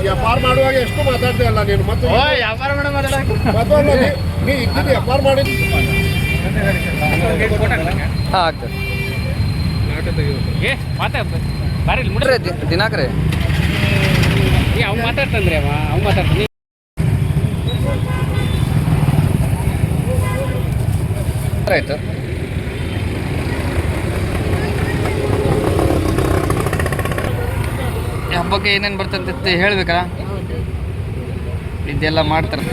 ವ್ಯಾಪಾರ ಮಾಡುವಾಗ ಎಷ್ಟು ಮಾತಾಡ್ತೀಯ ಅಲ್ಲ ನೀನು ಮತ್ತೆ ವ್ಯಾಪಾರ ಮಾತಾಡಕ್ಕೆ ನೀ ಇದ್ದಿದ್ದು ವ್ಯಾಪಾರ ಮಾಡಿ ಆಗ್ತದೆ ದಿನಾಕ್ರೆ ಅವ್ನು ಮಾತಾಡ್ತಂದ್ರಿ ಅವ್ನು ಮಾತಾಡ್ತಾನೆ ಆಯ್ತು. ಹಬ್ಬಕ್ಕೆ ಏನೇನು ಬರ್ತಂತ ಹೇಳ್ಬೇಕಲ್ಲ, ಇದೆಲ್ಲ ಮಾಡ್ತಾರೆ.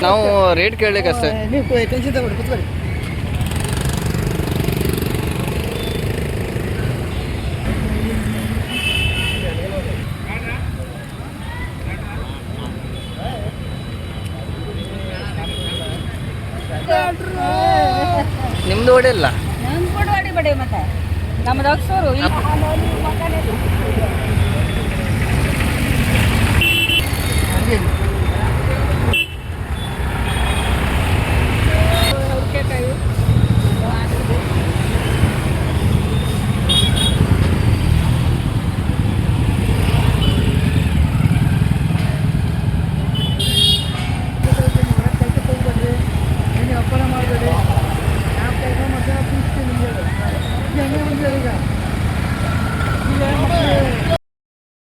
ನಾವು ರೇಟ್ ಕೇಳಲಿಕ್ಕೆ ಅಷ್ಟೇ. ನಿಮ್ದು ಹೊಡೆಯಲ್ಲ, ಬಡೆ ಮತ್ತೆ ನಮ್ದು ಅಕ್ಸೂರು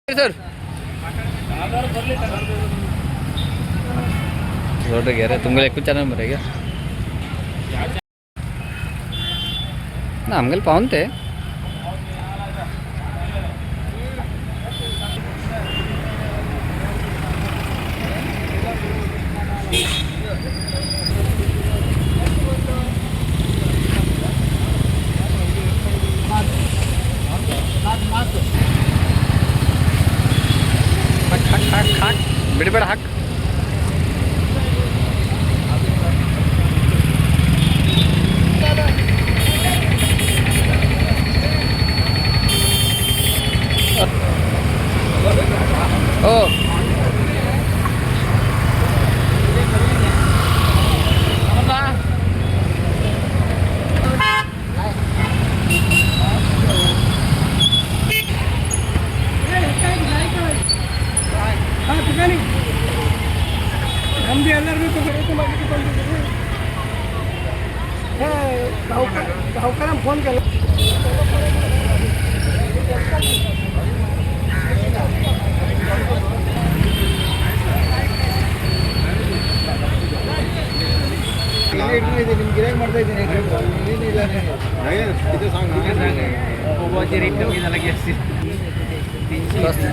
सर रोड गया तुम्हें कुछ चैनल मरेगा ना हमगल पाउनते बिड़बड़ हाक ओ ನಮ್ದು ಎಲ್ಲರಿಗೂ ಫೋನ್ ಕೇಳ ನಿಮ್ಗೆ ಗಿರಾಕಿ ಮಾಡ್ತಾ ಇದ್ದೀನಿ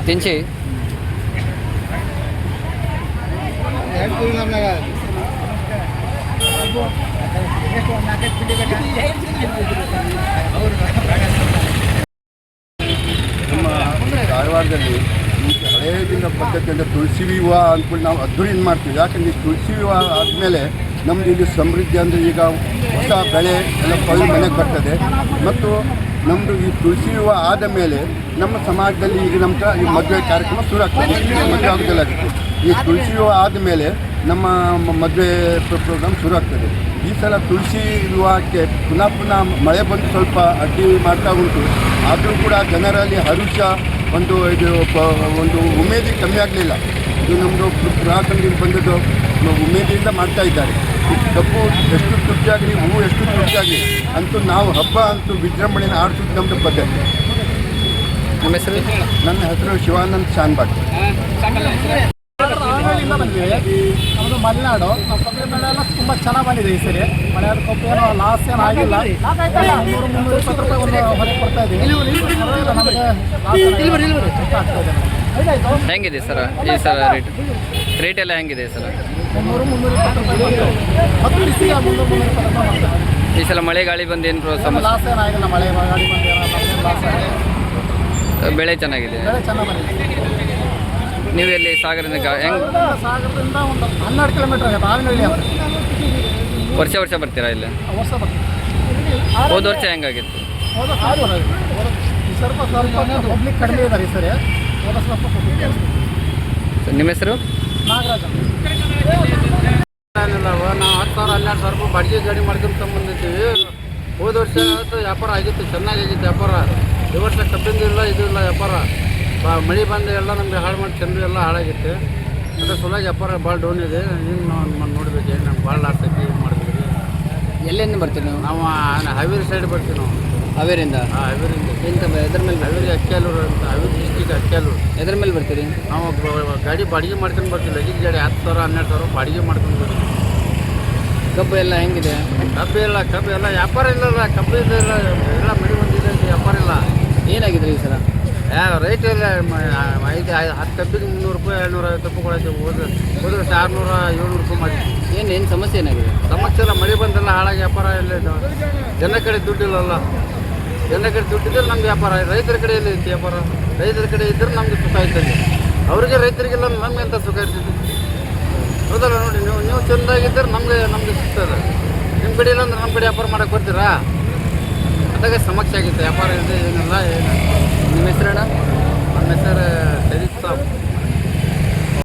तीनशे ನಮ್ಮ ಧಾರವಾಡದಲ್ಲಿ ಹಳೆಯ ದಿನ ಪದ್ಧತಿ ಅಂದರೆ ತುಳಸಿ ವಿವಾಹ ಅಂದ್ಕೊಂಡು ನಾವು ಅದ್ದೂರಿಯಿಂದ ಮಾಡ್ತೀವಿ. ಯಾಕಂದರೆ ಈ ತುಳಸಿ ವಿವಾಹ ಆದಮೇಲೆ ನಮ್ಮದು ಇಲ್ಲಿ ಸಮೃದ್ಧಿ ಅಂದರೆ ಈಗ ಹೊಸ ಬೆಳೆ ಎಲ್ಲ ಕೊಳ್ಳಿ ಮನೆಗೆ ಬರ್ತದೆ. ಮತ್ತು ನಮ್ಮದು ಈ ತುಳಸಿ ವಿವಾಹ ಆದ ಮೇಲೆ ನಮ್ಮ ಸಮಾಜದಲ್ಲಿ ಈಗ ನಮ್ಮ ಈ ಮದುವೆ ಕಾರ್ಯಕ್ರಮ ಶುರು ಆಗ್ತದೆ. ಮದುವೆ ಆಗೋದಿಲ್ಲಾಗುತ್ತೆ. ಈ ತುಳಸಿ ವಿವಾಹ ಆದಮೇಲೆ ನಮ್ಮ ಮದುವೆ ಪ್ರೋಗ್ರಾಮ್ ಶುರು ಆಗ್ತದೆ. ಈ ಸಲ ತುಳಸಿ ವಿವಾಹಕ್ಕೆ ಪುನಃ ಮಳೆ ಬಂದು ಸ್ವಲ್ಪ ಅಡ್ಡಿ ಮಾಡ್ತಾ ಉಂಟು. ಆದರೂ ಕೂಡ ಜನರಲ್ಲಿ ಹರುಷ ಒಂದು ಉಮೇದಿ ಕಮ್ಮಿ ಆಗಲಿಲ್ಲ. ಇದು ನಮ್ಮದು ಪುರಾತನದಿಂದ ಬಂದದ್ದು ಉಮೇದಿಯಿಂದ ಮಾಡ್ತಾ ಇದ್ದಾರೆ. ಕಬ್ಬು ಎಷ್ಟು ತುಟ್ಟಿಯಾಗಲಿ ಹೂವು ಎಷ್ಟು ತುಟ್ಟಿಯಾಗಲಿ ಅಂತೂ ನಾವು ಹಬ್ಬ ಅಂತೂ ವಿಜೃಂಭಣೆನ ಆಡ್ಸೋದು ನಮ್ಮದು ಪದ್ಧತಿ. ನಿಮ್ಮ ಹೆಸರು? ನನ್ನ ಹೆಸರು ಶಿವಾನಂದ್ ಶಾನ್ಭಟ್. ಆಮೇಲಿಂದ ಬಂದಿವಿ. ನಮ್ಮದು ಮಲೆನಾಡು. ನಮ್ಮ ಕೊಬ್ಬರಿ ಬೆಳೆ ಎಲ್ಲ ತುಂಬ ಚೆನ್ನಾಗಿ ಬಂದಿದೆ ಈ ಸರಿ. ಮಳೆಯಾದ ಕಬ್ಬು ಏನೋ ಲಾಸ್ ಏನು ಆಗಿಲ್ಲ. 300-320 ರೂಪಾಯಿ ಒಂದು ಹೊರಗೆ ಕೊಡ್ತಾ ಇದ್ದೀವಿ. ನಮಗೆ ಆಗ್ತಾ ಇದೆ. ಹೆಂಗಿದೆ ಸರ್ ಈ ಸಲ ರೇಟ್ ಎಲ್ಲ ಹೆಂಗಿದೆ ಸರ್? 300-320 ರೂಪಾಯಿ ಹತ್ತು ಬಿಸಿಗೆ 300-320 ರೂಪಾಯಿ ಮಾಡ್ತಾರೆ. ಈ ಸಲ ಮಳೆ ಗಾಳಿ ಬಂದು ಏನು ಸಮಸ್ಯೆ? ಲಾಸ್ ಏನಾಗಿಲ್ಲ. ಮಳೆ ಗಾಡಿ ಬಂದು ಏನೋ ಲಾಸ್ ಆಗಿದೆ. ಬೆಳೆ ಚೆನ್ನಾಗಿದೆ. ಬೆಳೆ ಚೆನ್ನಾಗಿ ಬಂದಿದೆ. ನೀವು ಎಲ್ಲಿ ಸಾಗರದಿಂದ ಹೆಂಗೆ ಸಾಗರದಿಂದ ಒಂದು 12 ಕಿಲೋಮೀಟರ್ ಆಗುತ್ತೆ. ಆವಿನಹಳ್ಳಿ ಅಂತ ವರ್ಷ ಬರ್ತೀರಾ ಇಲ್ಲಿ? ವರ್ಷ ಬರ್ತೀವಿ. ಹೋದ ವರ್ಷ ಹೆಂಗಾಗಿತ್ತು? ಸ್ವಲ್ಪ ಪಬ್ಲಿಕ್ ಕಡಿಮೆ ಇದ್ದಾರೆ ಈ ಸರಿ. ಸ್ವಲ್ಪ ಪಬ್ಲಿಕ್ ಜಾಸ್ತಿ. ನಿಮ್ಮ ಹೆಸರು? ನಾಗರಾಜ. ನಾವು 10,000-12,000 ರೂಪಾಯಿ ಬಾಡಿಗೆ ಗಾಡಿ ಮಾಡ್ಕೊಂಡು ತಗೊಂಬಂದಿದ್ದೀವಿ. ಹೋದ ವರ್ಷ ವ್ಯಾಪಾರ ಆಗಿತ್ತು, ಚೆನ್ನಾಗಾಗಿತ್ತು ವ್ಯಾಪಾರ. ಈ ವರ್ಷ ಕಬ್ಬಿಂದು ಇಲ್ಲ, ಇದು ಇಲ್ಲ ವ್ಯಾಪಾರ. ಮಳೆ ಬಂದು ಎಲ್ಲ ನಮಗೆ ಹಾಳು ಮಾಡಿ ಚೆಂಡು ಎಲ್ಲ ಹಾಳಾಗಿತ್ತು. ಅದ್ರ ಸಲುವಾಗಿ ವ್ಯಾಪಾರ ಭಾಳ ಡೌನ್ ಇದೆ. ಇನ್ನು ನಾವು ನೋಡ್ಬೇಕು, ಏನು ನಮ್ಗೆ ಭಾಳ ಲಾಸ್ ಐತಿ. ಏನು ಮಾಡಿದ್ವಿ? ಎಲ್ಲಿಂದ ಬರ್ತೀರಿ ನೀವು? ನಾವು ಹಾವೇರಿ ಸೈಡ್ ಬರ್ತೀವಿ ನಾವು. ಹಾವೇರಿಂದ? ಹಾಂ, ಹಾವೇರಿಂದ. ಎಂತ ಎದ್ರ ಮೇಲೆ? ಹಾವೇರಿ ಅಕ್ಕಿಯಾಲೂರು ಅಂತ, ಹಾವೇರಿ ಡಿಸ್ಟಿಕ್ ಅಕ್ಕಿಯಾಲೂರು. ಎದ್ರ ಮೇಲೆ ಬರ್ತೀರಿ? ನಾವು ಗಾಡಿ ಬಾಡಿಗೆ ಮಾಡ್ಕೊಂಡು ಬರ್ತೀವಿ. ಲಗೇಜ್ ಗಾಡಿ 10,000-12,000 ಬಾಡಿಗೆ ಮಾಡ್ಕೊಂಡು ಬರ್ತೀವಿ. ಕಬ್ಬು ಎಲ್ಲ ಹೆಂಗಿದೆ? ಕಬ್ಬು ಎಲ್ಲ ವ್ಯಾಪಾರ ಇಲ್ಲ. ಕಬ್ಬು ಇಲ್ಲ, ಎಲ್ಲ ಮಳೆ ಬಂದಿದೆ, ವ್ಯಾಪಾರ ಇಲ್ಲ. ಏನಾಗಿದೆ ಈ ಸಲ? ರೈಟ್ ಇಲ್ಲ. 10 ಕಬ್ಬಿಗೆ 300 ರೂಪಾಯಿ 250 ರೂಪಾಯಿ ಕೊಡಾಯ್ತು. ಹೋದ್ರೆ 600-700 ರೂಪಾಯಿ ಮಾಡಿ. ಏನು ಸಮಸ್ಯೆ ಏನಾಗಿದೆ? ಸಮಸ್ಯೆ ಇಲ್ಲ, ಮಳೆ ಬಂದೆಲ್ಲ ಹಾಳಾಗಿ ವ್ಯಾಪಾರ ಇಲ್ಲ. ಜನ ಕಡೆ ದುಡ್ಡಿಲ್ಲಲ್ಲ. ಜನ ಕಡೆ ದುಡ್ಡಿದ್ರೆ ನಮ್ಗೆ ವ್ಯಾಪಾರ. ರೈತರ ಕಡೆ ಎಲ್ಲಿ ಐತಿ ವ್ಯಾಪಾರ? ರೈತರ ಕಡೆ ಇದ್ರೆ ನಮ್ಗೆ ಸುಖ ಆಯ್ತದೆ. ಅವ್ರಿಗೆ ರೈತರಿಗೆಲ್ಲ ನಮ್ಗೆ ಎಂತ ಸುಖ ಇರ್ತೈತಿ? ಹೌದಲ್ಲ? ನೋಡಿ, ನೀವು ಚೆಂದಾಗಿದ್ದರೆ ನಮಗೆ ಸಿಗ್ತದೆ. ನಿಮ್ಮ ಕಡೆ ಇಲ್ಲ ಅಂದ್ರೆ ನಮ್ಮ ಕಡೆ ವ್ಯಾಪಾರ ಮಾಡೋಕೆ ಬರ್ತೀರಾ? ಅದಾಗ ಸಮಸ್ಯೆ ಆಗಿತ್ತು. ವ್ಯಾಪಾರ ಇದೆ, ಏನಿಲ್ಲ. ನಿಮ್ಮ ಹೆಸರಣ್ಣ? ನನ್ನ ಹೆಸರು ಶರೀಫ್ ಸಾಬ್.